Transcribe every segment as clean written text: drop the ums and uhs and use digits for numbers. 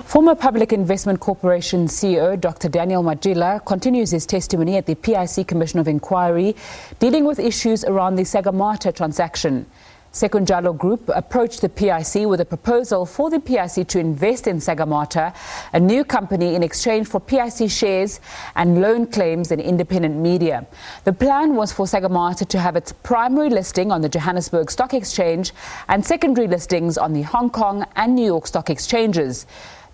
Former Public Investment Corporation CEO Dr. Daniel Matjila continues his testimony at the PIC Commission of Inquiry, dealing with issues around the Sagarmatha transaction. Sekunjalo Group approached the PIC with a proposal for the PIC to invest in Sagarmatha, a new company, in exchange for PIC shares and loan claims in independent media. The plan was for Sagarmatha to have its primary listing on the Johannesburg Stock Exchange and secondary listings on the Hong Kong and New York Stock Exchanges.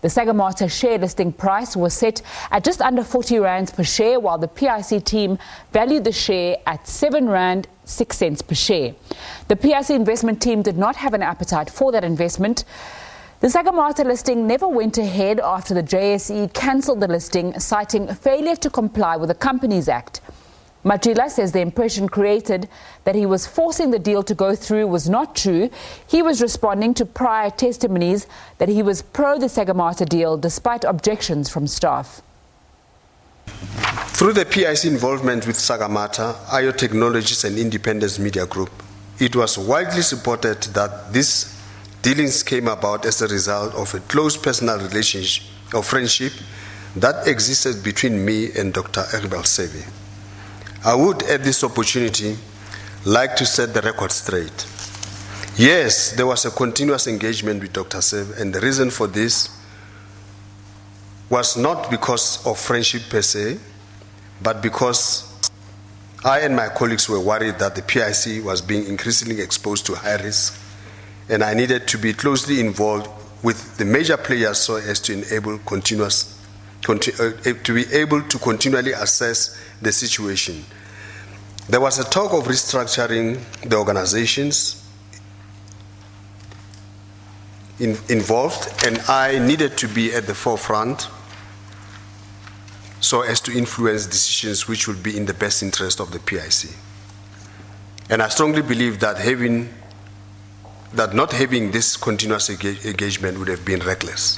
The Sagarmatha share listing price was set at just under 40 rands per share, while the PIC team valued the share at R7.06 per share. The PIC investment team did not have an appetite for that investment. The Sagarmatha listing never went ahead after the JSE cancelled the listing, citing failure to comply with the Companies Act. Matjila says the impression created that he was forcing the deal to go through was not true. He was responding to prior testimonies that he was pro the Sagarmatha deal despite objections from staff. Through the PIC involvement with Sagarmatha, IO Technologies and Independence Media Group, it was widely supported that these dealings came about as a result of a close personal relationship or friendship that existed between me and Dr. Sebi. I would, at this opportunity, like to set the record straight. Yes, there was a continuous engagement with Dr. Seb, and the reason for this was not because of friendship per se, but because I and my colleagues were worried that the PIC was being increasingly exposed to high risk, and I needed to be closely involved with the major players so as to enable to be able to continually assess the situation. There was a talk of restructuring the organizations involved, and I needed to be at the forefront so as to influence decisions which would be in the best interest of the PIC. And I strongly believe that not having this continuous engagement would have been reckless.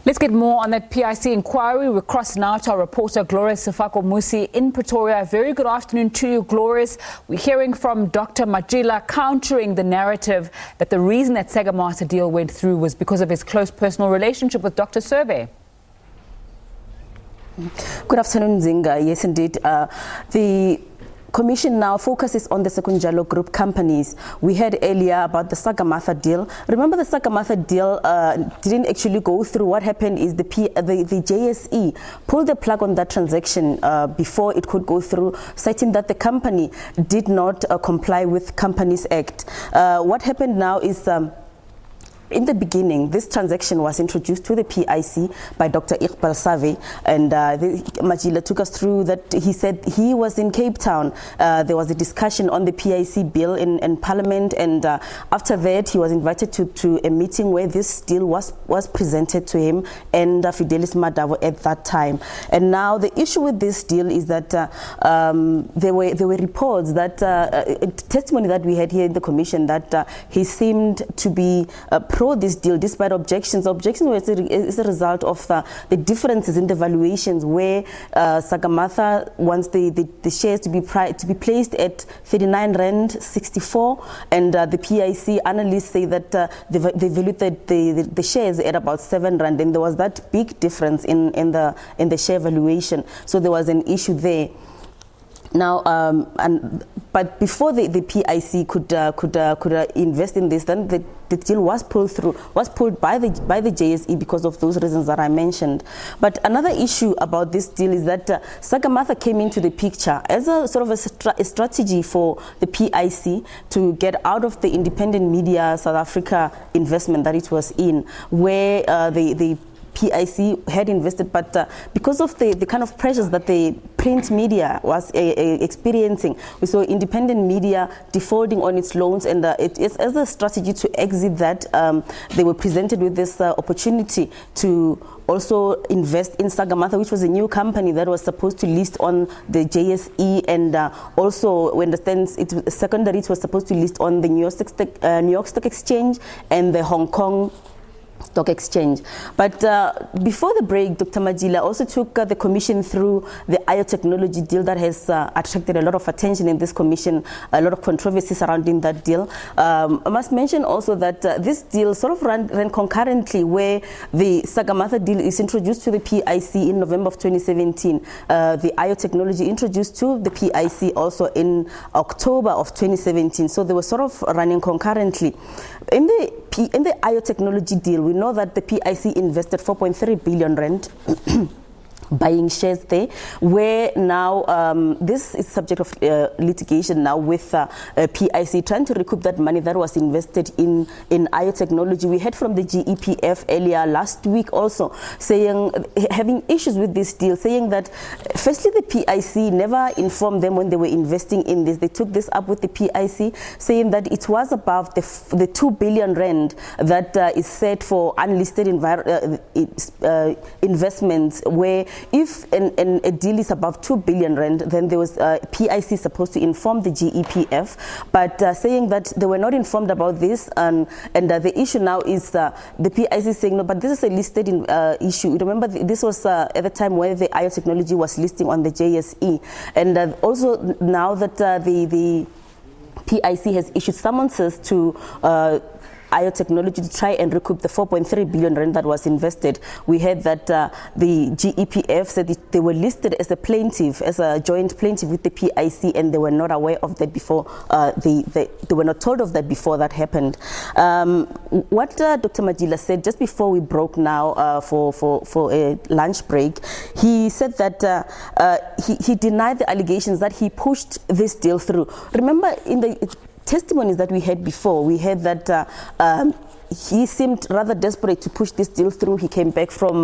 Let's get more on that PIC inquiry. We cross now to our reporter, Glorious Sefako-Musi in Pretoria. Very good afternoon to you, Glorious. We're hearing from Dr. Matjila countering the narrative that the reason that Sagarmatha deal went through was because of his close personal relationship with Dr. Survey. Good afternoon, Zinga. Yes, indeed. The Commission now focuses on the Sekunjalo Group companies. We heard earlier about the Sagarmatha deal. Remember, the Sagarmatha deal didn't actually go through. What happened is the JSE pulled the plug on that transaction before it could go through, citing that the company did not comply with Companies Act. What happened now is in the beginning, this transaction was introduced to the PIC by Dr. Iqbal Save, and Matjila took us through that. He said he was in Cape Town. There was a discussion on the PIC bill in Parliament, and after that, he was invited to a meeting where this deal was presented to him and Fidelis Madavo at that time. And now the issue with this deal is that there were reports that testimony that we had here in the Commission that he seemed to be pro this deal despite objections. Objections were as a result of the differences in the valuations, where Sagarmatha wants the shares to be placed at 39 rand 64, and the PIC analysts say that they valued the shares at about 7 rand, and there was that big difference in the share valuation. So there was an issue there. Now, but before the PIC could invest in this, then the deal was pulled by the JSE because of those reasons that I mentioned. But another issue about this deal is that Sagarmatha came into the picture as a sort of a strategy for the PIC to get out of the independent media South Africa investment that it was in, where the PIC had invested, but because of the kind of pressures that the print media was experiencing, we saw independent media defaulting on its loans, and it's as a strategy to exit that. They were presented with this opportunity to also invest in Sagarmatha, which was a new company that was supposed to list on the JSE, and also, we understand, secondary, it was supposed to list on the New York Stock Exchange and the Hong Kong Stock Exchange. But before the break, Dr. Matjila also took the Commission through the biotechnology deal that has attracted a lot of attention in this Commission, a lot of controversy surrounding that deal. I must mention also that this deal sort of ran concurrently, where the Sagarmatha deal is introduced to the PIC in November of 2017. The biotechnology introduced to the PIC also in October of 2017. So they were sort of running concurrently. In the biotechnology deal, we know that the PIC invested 4.3 billion rand buying shares there, where now this is subject of litigation now with PIC trying to recoup that money that was invested in biotechnology. We heard from the GEPF earlier last week also saying, having issues with this deal, saying that firstly the PIC never informed them when they were investing in this. They took this up with the PIC, saying that it was above the 2 billion rand that is set for unlisted investments, where if a deal is above 2 billion rand, then there was PIC supposed to inform the GEPF, but saying that they were not informed about this, and the issue now is the PIC saying, no, but this is a listed issue. Remember, this was at the time where the biotechnology was listing on the JSE, and also now that the PIC has issued summonses to biotechnology to try and recoup the 4.3 billion rand that was invested. We heard that the GEPF said they were listed as a plaintiff, as a joint plaintiff with the PIC, and they were not aware of that before. They were not told of that before that happened. What Dr. Matjila said just before we broke now for a lunch break, he said that he denied the allegations that he pushed this deal through. Remember, in the testimonies that we had before, we heard that he seemed rather desperate to push this deal through. He came back from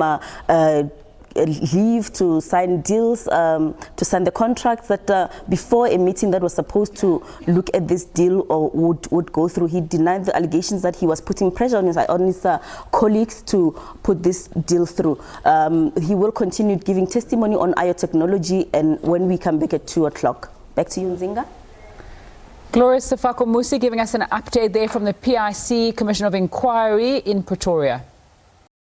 leave to sign deals, to sign the contracts, that before a meeting that was supposed to look at this deal or would go through, he denied the allegations that he was putting pressure on his colleagues to put this deal through. He will continue giving testimony on biotechnology, and when we come back at 2 o'clock. Back to you, Nzinga. Glorious Sefako-Musi giving us an update there from the PIC Commission of Inquiry in Pretoria.